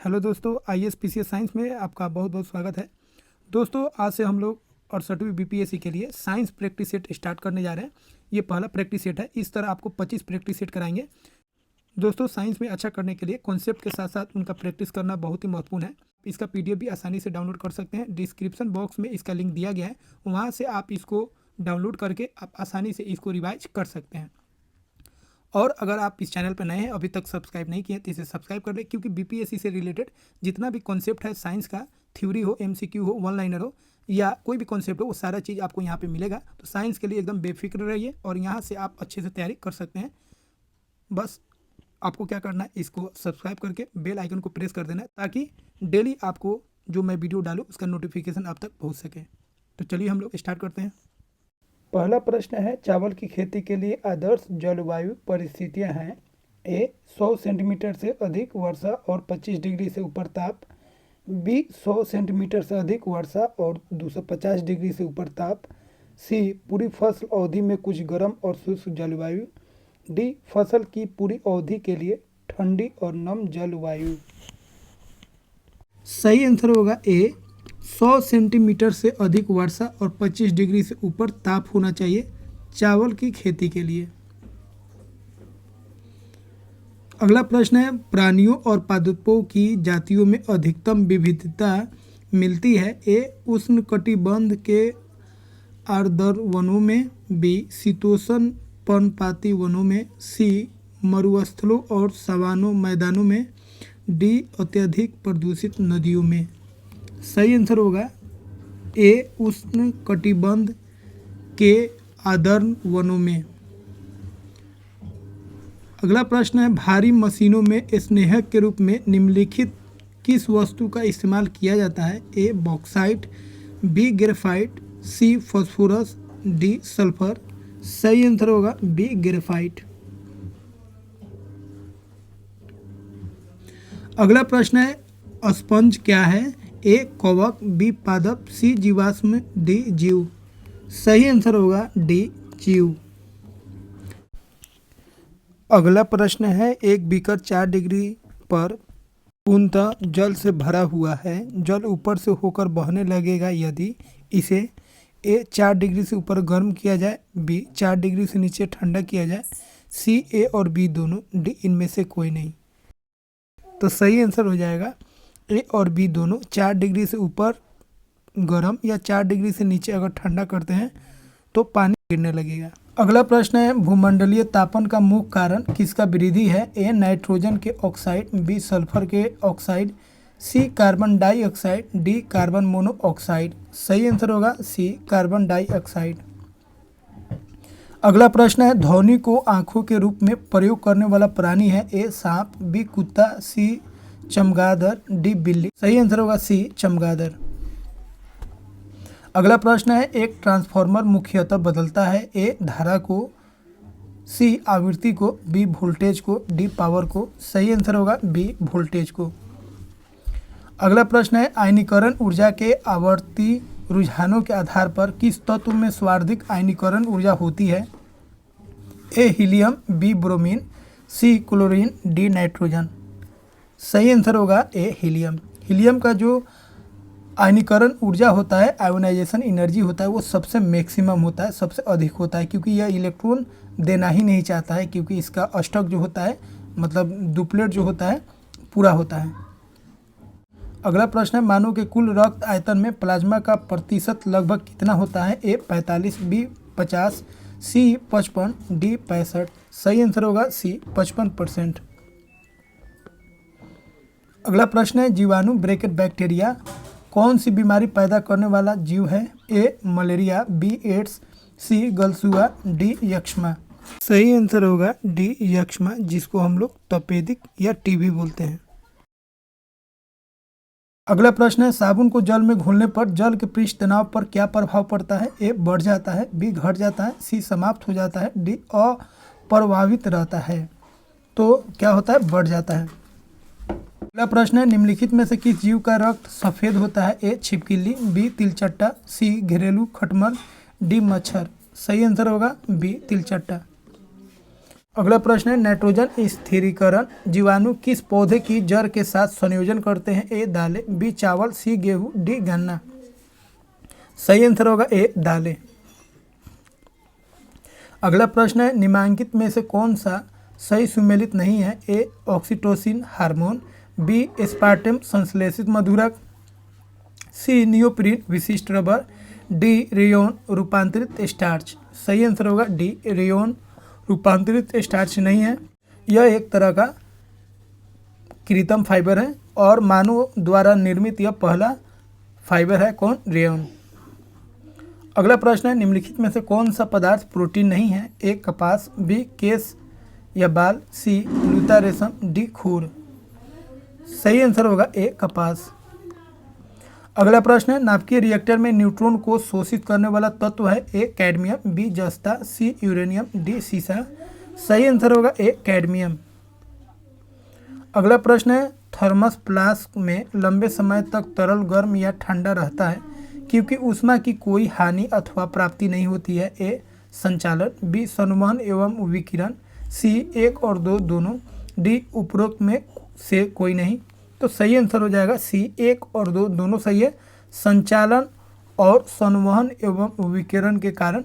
Hello दोस्तों, IAS PCS science में आपका बहुत बहुत स्वागत है। दोस्तों, आज से हम लोग 68वीं बीपीएससी के लिए साइंस प्रैक्टिस सेट स्टार्ट करने जा रहे हैं। ये पहला प्रैक्टिस सेट है। इस तरह आपको 25 प्रैक्टिस सेट कराएंगे। दोस्तों, साइंस में अच्छा करने के लिए कॉन्सेप्ट के साथ साथ उनका प्रैक्टिस करना बहुत ही महत्वपूर्ण है। इसका पीडीएफ भी आसानी से डाउनलोड कर सकते हैं। डिस्क्रिप्शन बॉक्स में इसका लिंक दिया गया है, वहाँ से आप इसको डाउनलोड करके आप आसानी से इसको रिवाइज कर सकते हैं। और अगर आप इस चैनल पर नए हैं, अभी तक सब्सक्राइब नहीं किए तो इसे सब्सक्राइब कर लें, क्योंकि बीपीएससी से रिलेटेड जितना भी कॉन्सेप्ट है साइंस का, थ्योरी हो, एमसीक्यू हो, वन लाइनर हो या कोई भी कॉन्सेप्ट हो, वो सारा चीज़ आपको यहाँ पे मिलेगा। तो साइंस के लिए एकदम बेफिक्र रहिए और यहाँ से आप अच्छे से तैयारी कर सकते हैं। बस आपको क्या करना है, इसको सब्सक्राइब करके बेल आइकन को प्रेस कर देना है, ताकि डेली आपको जो मैं वीडियो डालूँ उसका नोटिफिकेशन आप तक पहुँच सके। तो चलिए हम लोग स्टार्ट करते हैं। पहला प्रश्न है, चावल की खेती के लिए आदर्श जलवायु परिस्थितियां हैं। ए 100 सेंटीमीटर से अधिक वर्षा और 25 डिग्री से ऊपर ताप। बी 100 सेंटीमीटर से अधिक वर्षा और 250 डिग्री से ऊपर ताप। सी पूरी फसल अवधि में कुछ गर्म और शुष्क जलवायु। डी फसल की पूरी अवधि के लिए ठंडी और नम जलवायु। सही आंसर होगा ए 100 सेंटीमीटर से अधिक वर्षा और 25 डिग्री से ऊपर ताप होना चाहिए चावल की खेती के लिए। अगला प्रश्न है, प्राणियों और पादपों की जातियों में अधिकतम विविधता मिलती है। ए उष्णकटिबंध के आर्द्र वनों में। बी शीतोष्ण पर्णपाती वनों में। सी मरुस्थलों और सवानों मैदानों में। डी अत्यधिक प्रदूषित नदियों में। सही आंसर होगा ए उष्णकटिबंध के आर्द्र वनों में। अगला प्रश्न है, भारी मशीनों में स्नेहक के रूप में निम्नलिखित किस वस्तु का इस्तेमाल किया जाता है। A bauxite. B graphite. C phosphorus. D sulphur. सही आंसर होगा बी ग्रेफाइट। अगला प्रश्न है, स्पंज क्या है। ए कवक। बी पादप। सी जीवाश्म। डी जीव। सही आंसर होगा डी जीव। अगला प्रश्न है, एक बीकर 4 डिग्री पर पूर्णतः जल से भरा हुआ है। जल ऊपर से होकर बहने लगेगा यदि इसे ए 4 डिग्री से ऊपर गर्म किया जाए। बी 4 डिग्री से नीचे ठंडा किया जाए। सी ए और बी दोनों। डी इनमें से कोई नहीं। तो सही आंसर हो जाएगा ए और बी दोनों। 4 डिग्री से ऊपर गर्म या 4 डिग्री से नीचे अगर ठंडा करते हैं तो पानी गिरने लगेगा। अगला प्रश्न है, भूमंडलीय तापन का मुख्य कारण किसका वृद्धि है। ए नाइट्रोजन के ऑक्साइड। बी सल्फर के oxide. C carbon dioxide. D carbon monoxide. सही आंसर होगा सी कार्बन डाइऑक्साइड। अगला प्रश्न है, ध्वनि को आंखों के रूप में प्रयोग करने वाला प्राणी है। ए सांप। बी कुत्ता। सी चमगादड़। डी बिल्ली। सही आंसर होगा सी चमगादड़। अगला प्रश्न है, एक ट्रांसफार्मर मुख्यतः बदलता है। ए धारा को। सी आवृत्ति को। बी वोल्टेज को। डी पावर को। सही आंसर होगा बी वोल्टेज को। अगला प्रश्न है, आयनीकरण ऊर्जा के आवर्ती रुझानों के आधार पर किस तत्व में सर्वाधिक आयनीकरण ऊर्जा होती है। A helium. B bromine. C chlorine. D nitrogen. सही आंसर होगा ए हीलियम। हीलियम का जो आयनीकरण ऊर्जा होता है, आयोनाइजेशन एनर्जी होता है, वो सबसे मैक्सिमम होता है, सबसे अधिक होता है, क्योंकि यह इलेक्ट्रॉन देना ही नहीं चाहता है, क्योंकि इसका अष्टक जो होता है, मतलब डुप्लेट जो होता है, पूरा होता है। अगला प्रश्न है, मानव के कुल रक्त आयतन में प्लाज्मा का प्रतिशत लगभग कितना होता है। ए 45। बी 50। सी 55। डी 65। सही आंसर होगा सी 55%। अगला प्रश्न है, जीवाणु ब्रैकेट बैक्टीरिया कौन सी बीमारी पैदा करने वाला जीव है। A malaria. B AIDS. C गलसुआ। डी यक्ष्मा। सही आंसर होगा डी यक्ष्मा, जिसको हम लोग तपेदिक या टीबी बोलते हैं। अगला प्रश्न है, साबुन को जल में घोलने पर जल के पृष्ठ तनाव पर क्या प्रभाव पड़ता है। ए बढ़ जाता है। बी घट जाता है। सी समाप्त हो जाता है। डी अप्रभावित रहता है। तो क्या होता है, बढ़ जाता है। अगला प्रश्न है, निम्नलिखित में से किस जीव का रक्त सफ़ेद होता है। ए छिपकली। बी तिलचट्टा। सी घरेलू खटमल। डी मच्छर। सही आंसर होगा बी तिलचट्टा। अगला प्रश्न है नाइट्रोजन स्थिरीकरण जीवाणु किस पौधे की जड़ के साथ संयोजन करते हैं? ए दालें, बी चावल, सी गेहूं, डी गन्ना। सही आंसर होगा ए दालें। अगला प्रश्न है निम्नलिखित में से कौन सा सही सुमेलित नहीं है? ए ऑक्सीटोसिन हार्मोन, बी एस्पार्टम संश्लेषित मधुरक, सी नियोप्रीन विशिष्ट रबर, डी रेयोन रूपांतरित स्टार्च। सही आंसर होगा डी रेयोन रूपांतरित स्टार्च नहीं है। यह एक तरह का कृत्रिम फाइबर है और मानव द्वारा निर्मित यह पहला फाइबर है। कौन? रेयोन। अगला प्रश्न है निम्नलिखित में से कौन सा पदार्थ प्रोटीन नहीं है? ए कपास, बी केस या बाल, सी लूता रेशम, डी खूर। सही आंसर होगा ए कपास। अगला प्रश्न है नाभिकीय रिएक्टर में न्यूट्रॉन को शोषित करने वाला तत्व है? ए कैडमियम, बी जस्ता, सी यूरेनियम, डी सीसा। सही आंसर होगा ए कैडमियम। अगला प्रश्न है थर्मस फ्लास्क में लंबे समय तक तरल गर्म या ठंडा रहता है क्योंकि ऊष्मा की कोई हानि अथवा प्राप्ति नहीं होती है? ए संचालन, बी संवहन एवं विकिरण, सी 1 और 2 दोनों, डी उपरोक्त में से कोई नहीं। तो सही आंसर हो जाएगा सी 1 और 2 दोनों सही है। संचालन और संवहन एवं विकिरण के कारण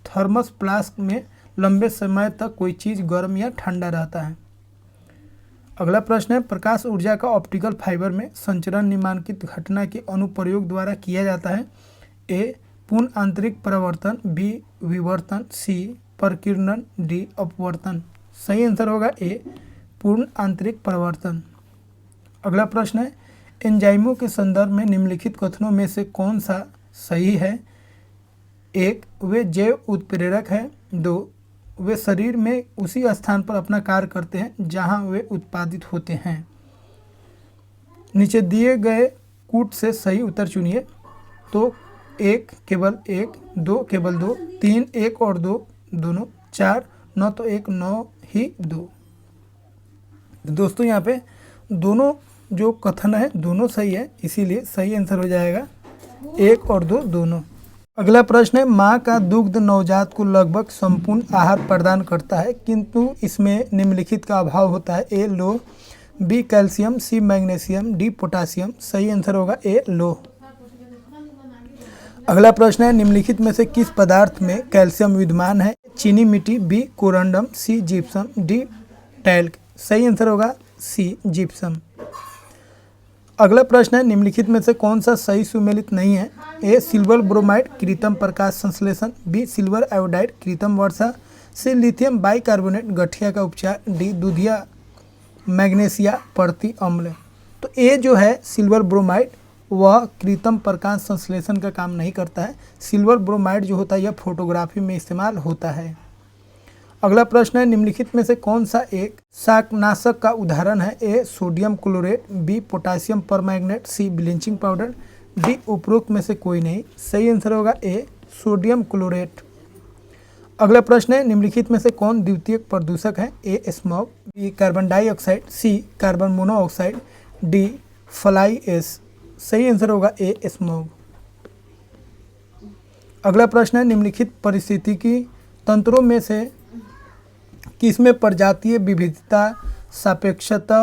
थर्मस फ्लास्क में लंबे समय तक कोई चीज़ गर्म या ठंडा रहता है। अगला प्रश्न है प्रकाश ऊर्जा का ऑप्टिकल फाइबर में संचरण निम्नलिखित घटना के अनुप्रयोग द्वारा किया जाता है? ए पूर्ण आंतरिक परावर्तन, बी विवर्तन, सी प्रकीर्णन, डी अपवर्तन। सही आंसर होगा ए पूर्ण आंतरिक परावर्तन। अगला प्रश्न है एंजाइमों के संदर्भ में निम्नलिखित कथनों में से कौन सा सही है? 1 वे जैव उत्प्रेरक है, 2 वे शरीर में उसी स्थान पर अपना कार्य करते हैं जहां वे उत्पादित होते हैं। नीचे दिए गए कूट से सही उत्तर चुनिए। तो 1 केवल 1, 2 केवल 2, 3 1 और 2 दोनों, 4 9 तो 1 9 ही 2। दोस्तों यहाँ पे दोनों जो कथन है दोनों सही है, इसीलिए सही आंसर हो जाएगा 1 और 2 दोनों। अगला प्रश्न है माँ का दुग्ध नवजात को लगभग संपूर्ण आहार प्रदान करता है किंतु इसमें निम्नलिखित का अभाव होता है? ए लो, B calcium, C magnesium, D potassium. सही आंसर होगा ए लो। अगला प्रश्न है निम्नलिखित में से किस पदार्थ में कैल्शियम विद्यमान है? चीनी मिट्टी, बी कोरंडम, सी जिप्सम, डी टैल्क। सही आंसर होगा सी जिप्सम। अगला प्रश्न है निम्नलिखित में से कौन सा सही सुमेलित नहीं है? ए सिल्वर ब्रोमाइड कृत्रिम प्रकाश संश्लेषण, बी सिल्वर आयोडाइड कृत्रिम वर्षा, सी लिथियम बाइकार्बोनेट गठिया का उपचार, डी दूधिया मैग्नीशिया प्रति अम्ल। तो ए जो है सिल्वर ब्रोमाइड वह कृत्रिम प्रकाश संश्लेषण का काम नहीं करता है। सिल्वर ब्रोमाइड जो होता है यह फोटोग्राफी में इस्तेमाल होता है। अगला प्रश्न है निम्नलिखित में से कौन सा एक शाकनाशक का उदाहरण है? A sodium chlorate, B potassium permanganate, C bleaching powder, D उपरोक्त में से कोई नहीं। सही आंसर होगा ए सोडियम क्लोरेट। अगला प्रश्न है निम्नलिखित में से कौन द्वितीयक प्रदूषक है? A smog, B carbon dioxide, C carbon monoxide, D fly ash. सही आंसर होगा ए स्मॉग। अगला प्रश्न है निम्नलिखित पारिस्थितिकी तंत्रों में से किसमें प्रजातीय विविधता सापेक्षता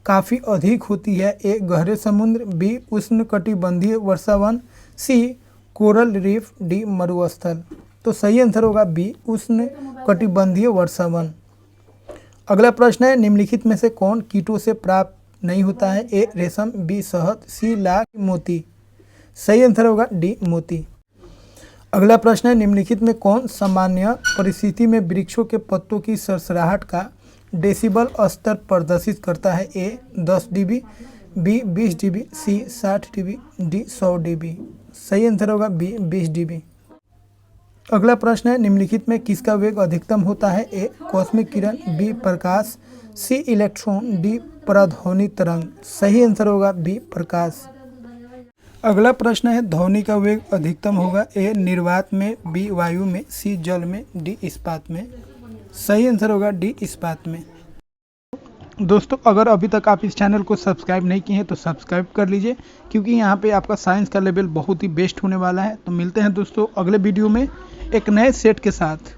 काफ़ी अधिक होती है? ए गहरे समुद्र, बी उष्णकटिबंधीय वर्षावन, सी कोरल रीफ, डी मरुस्थल। तो सही आंसर होगा बी उष्णकटिबंधीय वर्षावन। अगला प्रश्न है निम्नलिखित में से कौन कीटों से प्राप्त नहीं होता है? ए रेशम, बी शहद, सी लाख, मोती। सही आंसर होगा डी मोती। अगला प्रश्न है निम्नलिखित में कौन सामान्य परिस्थिति में वृक्षों के पत्तों की सरसराहट का डेसिबल स्तर प्रदर्शित करता है? ए 10 dB, बी 20 dB, सी 60 dB, डी 100 dB। सही आंसर होगा बी 20 dB। अगला प्रश्न है निम्नलिखित में किसका वेग अधिकतम होता है? ए कॉस्मिक किरण, बी प्रकाश, सी इलेक्ट्रॉन, डी पराध्वनि तरंग। सही आंसर होगा बी प्रकाश। अगला प्रश्न है ध्वनि का वेग अधिकतम होगा? ए निर्वात में, बी वायु में, सी जल में, डी इस्पात में। सही आंसर होगा डी इस्पात में। दोस्तों अगर अभी तक आप इस चैनल को सब्सक्राइब नहीं किए हैं तो सब्सक्राइब कर लीजिए क्योंकि यहाँ पे आपका साइंस का लेवल बहुत ही बेस्ट होने वाला है। तो मिलते हैं दोस्तों अगले वीडियो में एक नए सेट के साथ।